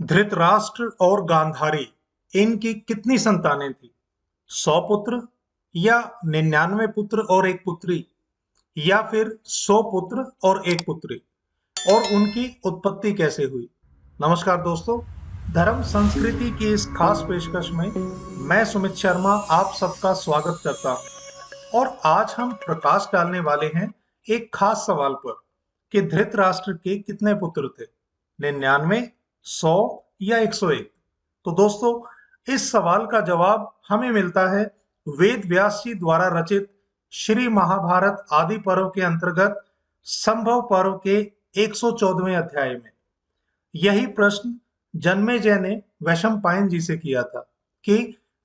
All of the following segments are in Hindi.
धृतराष्ट्र और गांधारी इनकी कितनी संतानें थी? 100 पुत्र या 99 पुत्र और एक पुत्री या फिर 100 पुत्र और एक पुत्री? और उनकी उत्पत्ति कैसे हुई? नमस्कार दोस्तों, धर्म संस्कृति की इस खास पेशकश में मैं सुमित शर्मा आप सबका स्वागत करता हूं। और आज हम प्रकाश डालने वाले हैं एक खास सवाल पर कि धृतराष्ट्र के कितने पुत्र थे? 99, 100 या 101? तो दोस्तों, इस सवाल का जवाब हमें मिलता है वेद व्यास जी द्वारा रचित श्री महाभारत आदि पर्व के अंतर्गत संभव पर्व के 114वें अध्याय में। यही प्रश्न जन्मेजय ने वैशंपायन जी से किया था कि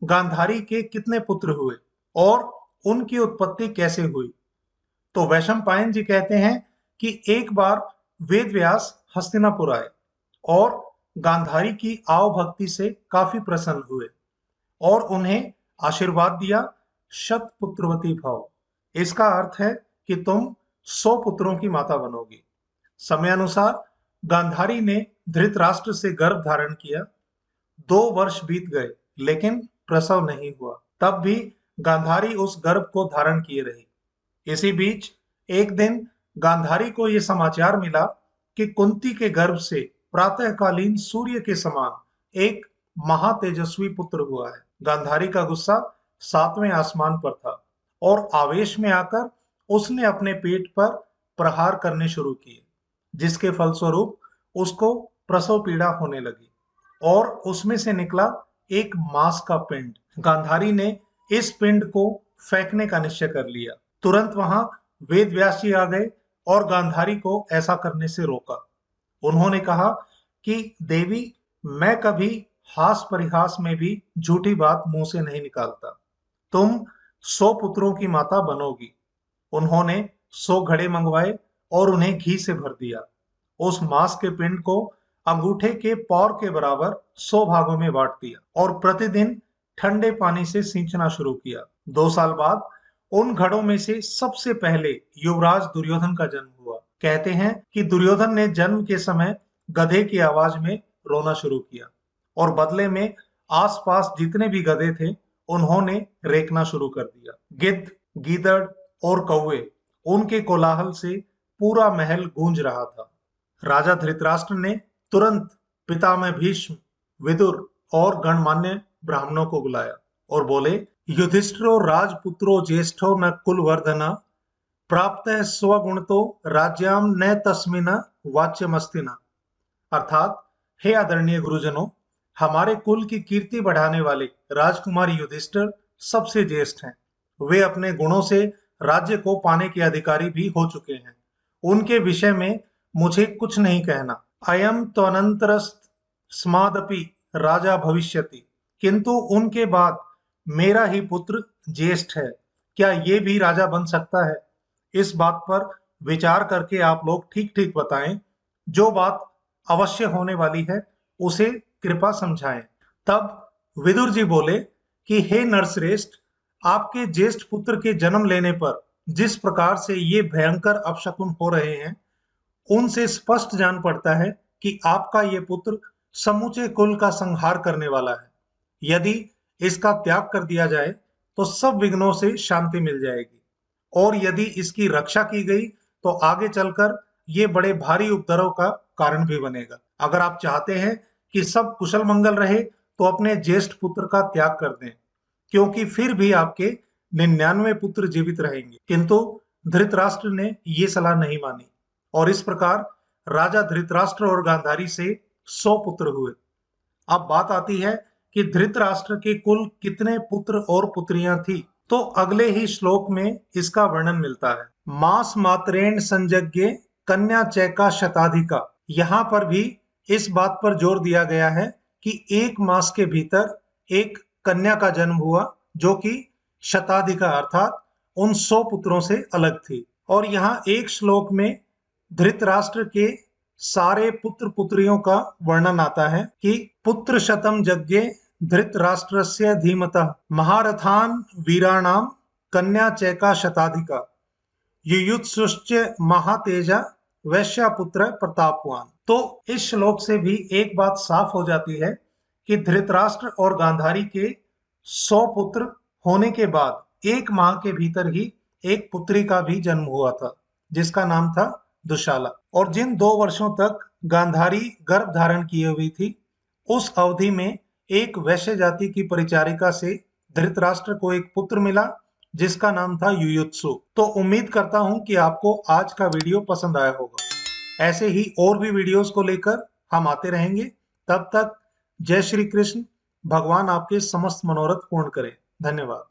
गांधारी के कितने पुत्र हुए और उनकी उत्पत्ति कैसे हुई। तो वैशंपायन जी कहते हैं कि एक बार वेद व्यास हस्तिनापुर आए और गांधारी की आव भक्ति से काफी प्रसन्न हुए और उन्हें आशीर्वाद दिया, शत पुत्रवती भव। इसका अर्थ है कि तुम 100 पुत्रों की माता बनोगी। समयानुसार गांधारी ने धृतराष्ट्र से गर्भ धारण किया। 2 वर्ष बीत गए लेकिन प्रसव नहीं हुआ। तब भी गांधारी उस गर्भ को धारण किए रही। इसी बीच एक दिन गांधारी को यह समाचार मिला कि कुंती के गर्भ से प्रातःकालीन सूर्य के समान एक महातेजस्वी पुत्र हुआ है। गांधारी का गुस्सा 7वें आसमान पर था और आवेश में आकर उसने अपने पेट पर प्रहार करने शुरू किए, जिसके फलस्वरूप उसको प्रसव पीड़ा होने लगी और उसमें से निकला एक मांस का पिंड। गांधारी ने इस पिंड को फेंकने का निश्चय कर लिया। तुरंत वहां वेद व्यास जी आ गए और गांधारी को ऐसा करने से रोका। उन्होंने कहा कि देवी, मैं कभी हास परिहास में भी झूठी बात मुंह से नहीं निकालता। तुम 100 पुत्रों की माता बनोगी। उन्होंने 100 घड़े मंगवाए और उन्हें घी से भर दिया। उस मांस के पिंड को अंगूठे के पौर के बराबर 100 भागों में बांट दिया और प्रतिदिन ठंडे पानी से सींचना शुरू किया। 2 साल बाद उन घड़ों में से सबसे पहले युवराज दुर्योधन का जन्म हुआ। कहते हैं कि दुर्योधन ने जन्म के समय गधे की आवाज में रोना शुरू किया और बदले में आसपास जितने भी गधे थे उन्होंने रेंकना शुरू कर दिया। गिद्ध, गीदड़ और कौवे, उनके कोलाहल से पूरा महल गूंज रहा था। राजा धृतराष्ट्र ने तुरंत पितामह भीष्म, विदुर और गणमान्य ब्राह्मणों को बुलाया और बोले, युधिष्ठिरो राजपुत्रो ज्येष्ठो न कुलवर्धन प्राप्त स्वगुणतो राज्याम न तस्मिन वाच्यमस्तिना। अर्थात, हे आदरणीय गुरुजनों, हमारे कुल की कीर्ति बढ़ाने वाले राजकुमार युधिष्ठिर सबसे ज्येष्ठ हैं। वे अपने गुणों से राज्य को पाने के अधिकारी भी हो चुके हैं। उनके विषय में मुझे कुछ नहीं कहना। अयम त्वनंतरस्त स्मादपि राजा भविष्यति। किंतु उनके बाद मेरा ही पुत्र ज्येष्ठ है, क्या ये भी राजा बन सकता है? इस बात पर विचार करके आप लोग ठीक ठीक बताएं। जो बात अवश्य होने वाली है उसे कृपा समझाएं। तब विदुर जी बोले कि हे नरश्रेष्ठ, आपके ज्येष्ठ पुत्र के जन्म लेने पर जिस प्रकार से ये भयंकर अपशकुन हो रहे हैं, उनसे स्पष्ट जान पड़ता है कि आपका ये पुत्र समूचे कुल का संहार करने वाला है। यदि इसका त्याग कर दिया जाए तो सब विघ्नों से शांति मिल जाएगी और यदि इसकी रक्षा की गई तो आगे चलकर ये बड़े भारी उपद्रव का कारण भी बनेगा। अगर आप चाहते हैं कि सब कुशल मंगल रहे तो अपने ज्येष्ठ पुत्र का त्याग कर दें, क्योंकि फिर भी आपके 99 पुत्र जीवित रहेंगे। किंतु धृतराष्ट्र ने ये सलाह नहीं मानी और इस प्रकार राजा धृतराष्ट्र और गांधारी से 100 पुत्र हुए। अब बात आती है कि धृतराष्ट्र के कुल कितने पुत्र और पुत्रियां थी। तो अगले ही श्लोक में इसका वर्णन मिलता है। मास मात्रेण संजज्ञे कन्या चैका शताधिका। यहां पर भी इस बात पर जोर दिया गया है कि एक मास के भीतर एक कन्या का जन्म हुआ जो कि शताधिका अर्थात उन 100 पुत्रों से अलग थी। और यहाँ एक श्लोक में धृतराष्ट्र के सारे पुत्र पुत्रियों का वर्णन आता है कि पुत्र शतम यज्ञे धृतराष्ट्रस्य धीमतः महारथान वीराणाम कन्या चैका शताधिका युयुत्सुश्च महातेजा वैश्यापुत्र प्रतापवान। तो इस श्लोक से भी एक बात साफ हो जाती है कि धृतराष्ट्र और गांधारी के 100 पुत्र होने के बाद 1 माह के भीतर ही एक पुत्री का भी जन्म हुआ था, जिसका नाम था दुशाला। और जिन 2 वर्षों तक गांधारी गर्भ धारण किए हुई थी, उस अवधि में एक वैश्य जाति की परिचारिका से धृतराष्ट्र को एक पुत्र मिला, जिसका नाम था युयुत्सु। तो उम्मीद करता हूं कि आपको आज का वीडियो पसंद आया होगा। ऐसे ही और भी वीडियोस को लेकर हम आते रहेंगे। तब तक जय श्री कृष्ण। भगवान आपके समस्त मनोरथ पूर्ण करें। धन्यवाद।